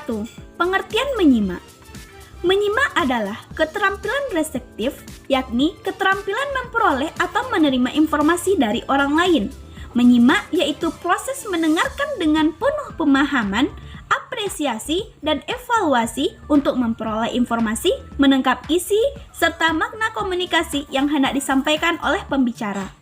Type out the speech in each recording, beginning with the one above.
1. Pengertian menyimak. Menyimak adalah keterampilan reseptif, yakni keterampilan memperoleh atau menerima informasi dari orang lain. Menyimak yaitu proses mendengarkan dengan penuh pemahaman, apresiasi, dan evaluasi untuk memperoleh informasi, menangkap isi, serta makna komunikasi yang hendak disampaikan oleh pembicara.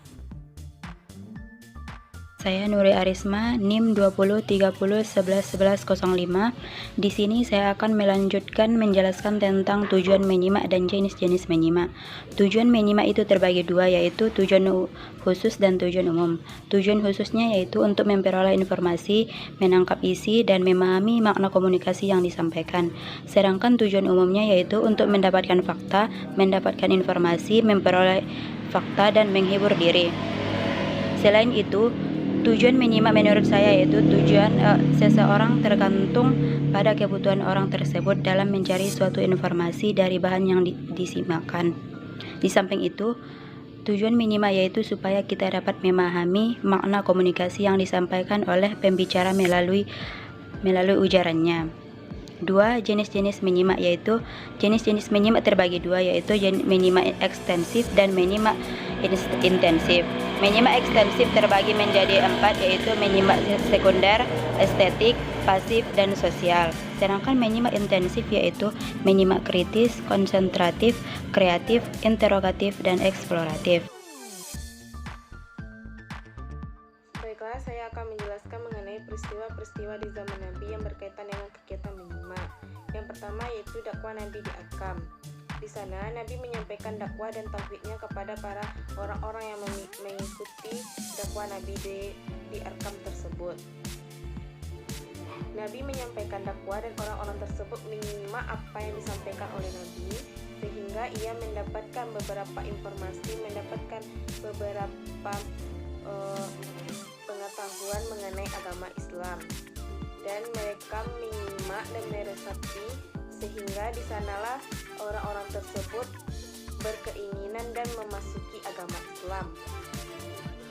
Saya Nuri Arisma, NIM 2030111105. Di sini saya akan melanjutkan menjelaskan tentang tujuan menyimak dan jenis-jenis menyimak. Tujuan menyimak itu terbagi dua, yaitu tujuan khusus dan tujuan umum. Tujuan khususnya yaitu untuk memperoleh informasi, menangkap isi, dan memahami makna komunikasi yang disampaikan. Sedangkan tujuan umumnya yaitu untuk mendapatkan fakta, mendapatkan informasi, memperoleh fakta, dan menghibur diri. Selain itu, tujuan menyimak menurut saya yaitu tujuan seseorang tergantung pada kebutuhan orang tersebut dalam mencari suatu informasi dari bahan yang disimakkan. Di samping itu, tujuan menyimak yaitu supaya kita dapat memahami makna komunikasi yang disampaikan oleh pembicara melalui ujarannya. 2. Jenis-jenis menyimak yaitu jenis-jenis menyimak terbagi dua, yaitu menyimak ekstensif dan menyimak intensif. Menyimak ekstensif terbagi menjadi 4, yaitu menyimak sekunder, estetik, pasif, dan sosial. Sedangkan menyimak intensif yaitu menyimak kritis, konsentratif, kreatif, interogatif, dan eksploratif. Baiklah, saya akan menjelaskan mengenai peristiwa-peristiwa di zaman Nabi yang berkaitan dengan kegiatan menyimak. Yang pertama yaitu dakwah Nabi di Arkam. Di sana Nabi menyampaikan dakwah dan tauhidnya kepada para orang-orang yang mengikuti dakwah Nabi di Arkam tersebut. Nabi menyampaikan dakwah dan orang-orang tersebut menyimak apa yang disampaikan oleh Nabi, sehingga ia mendapatkan beberapa informasi, mendapatkan beberapa pengetahuan mengenai agama Islam, dan mereka menyimak dan meresapi, sehingga di sanalah orang-orang tersebut berkeinginan dan memasuki agama Islam.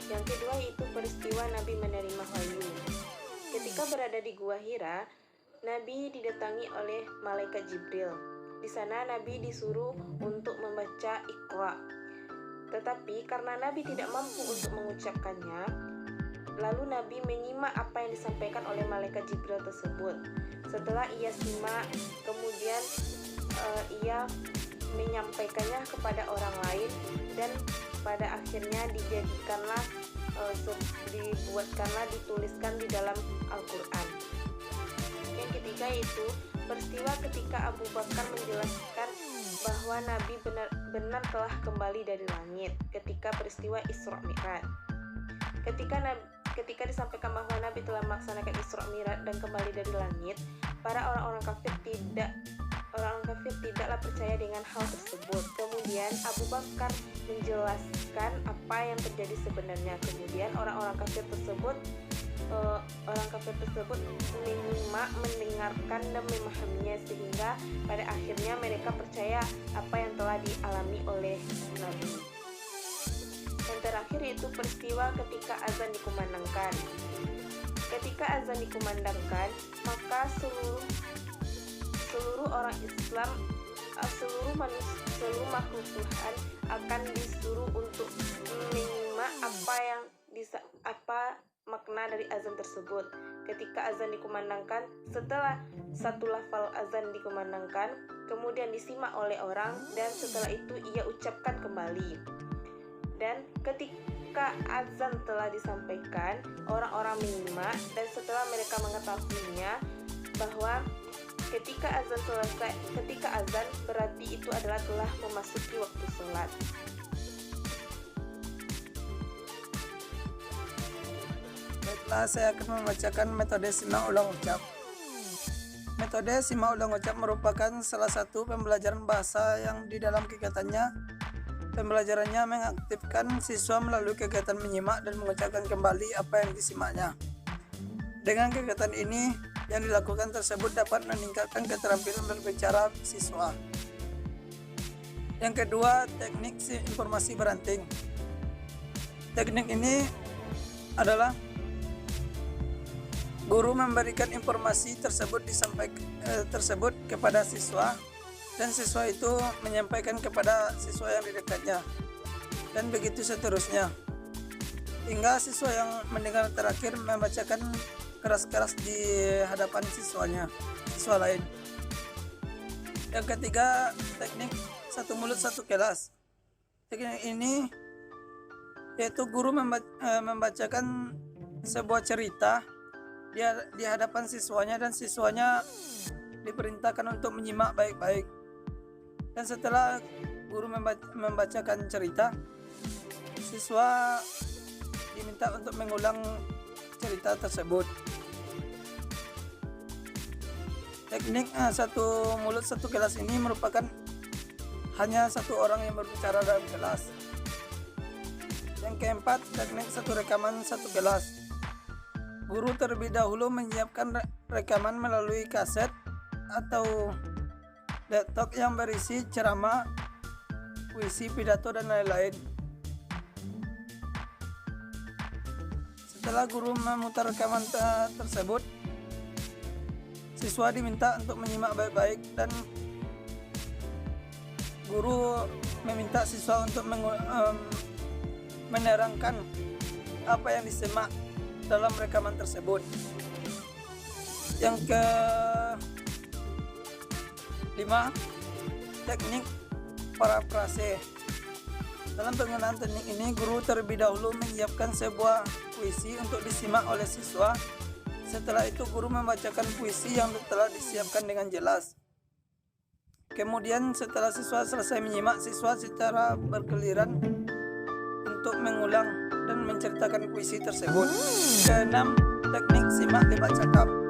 Yang kedua yaitu peristiwa Nabi menerima wahyu. Ketika berada di Gua Hira, Nabi didatangi oleh malaikat Jibril. Di sana Nabi disuruh untuk membaca Iqra. Tetapi karena Nabi tidak mampu untuk mengucapkannya, lalu Nabi menyimak apa yang disampaikan oleh malaikat Jibril tersebut. Setelah ia simak, kemudian ia menyampaikannya kepada orang lain, dan pada akhirnya dituliskan di dalam Al-Quran. Yang ketiga yaitu peristiwa ketika Abu Bakar menjelaskan bahwa Nabi benar telah kembali dari langit ketika peristiwa Isra Mi'raj. Ketika disampaikan bahwa Nabi telah melaksanakan Isra Mi'raj dan kembali dari langit, para orang-orang kafir tidaklah percaya dengan hal tersebut. Kemudian Abu Bakar menjelaskan apa yang terjadi sebenarnya. Kemudian orang kafir tersebut menyimak, mendengarkan, dan memahaminya, sehingga pada akhirnya mereka percaya apa yang telah dialami oleh Nabi. Yang terakhir yaitu peristiwa ketika azan dikumandangkan. Ketika azan dikumandangkan, maka seluruh orang Islam, seluruh makhluk Tuhan akan disuruh untuk menyimak apa makna dari azan tersebut. Ketika azan dikumandangkan, setelah satu lafal azan dikumandangkan, kemudian disimak oleh orang, dan setelah itu ia ucapkan kembali. Dan ketika azan telah disampaikan, orang-orang menyimak, dan setelah mereka mengetahuinya bahwa ketika azan berarti itu adalah telah memasuki waktu sholat. Baiklah, saya akan membacakan metode simak ulang ucap. Metode simak ulang ucap merupakan salah satu pembelajaran bahasa yang di dalam kegiatannya pembelajarannya mengaktifkan siswa melalui kegiatan menyimak dan mengucapkan kembali apa yang disimaknya. Dengan kegiatan ini yang dilakukan tersebut dapat meningkatkan keterampilan berbicara siswa. Yang kedua, teknik informasi beranting. Teknik ini adalah Guru memberikan informasi tersebut kepada siswa, dan siswa itu menyampaikan kepada siswa yang di dekatnya, dan begitu seterusnya, hingga siswa yang mendengar terakhir membacakan keras-keras di hadapan siswa lain. Yang ketiga, teknik satu mulut satu kelas. Teknik ini yaitu guru membacakan sebuah cerita di hadapan siswanya, dan siswanya diperintahkan untuk menyimak baik-baik. Dan setelah guru membacakan cerita, siswa diminta untuk mengulang cerita tersebut. Teknik satu mulut satu kelas ini merupakan hanya satu orang yang berbicara dalam kelas. Yang keempat, teknik satu rekaman satu kelas. Guru terlebih dahulu menyiapkan rekaman melalui kaset atau laptop yang berisi ceramah, puisi, pidato, dan lain-lain. Setelah guru memutar rekaman tersebut, siswa diminta untuk menyimak baik-baik, dan guru meminta siswa untuk menerangkan apa yang disimak dalam rekaman tersebut. Yang kelima, teknik parafrase. Dalam penggunaan teknik ini, guru terlebih dahulu menyiapkan sebuah puisi untuk disimak oleh siswa. Setelah itu, guru membacakan puisi yang telah disiapkan dengan jelas. Kemudian setelah siswa selesai menyimak, siswa secara bergiliran untuk mengulang dan menceritakan puisi tersebut. Keenam, teknik simak debat cakap.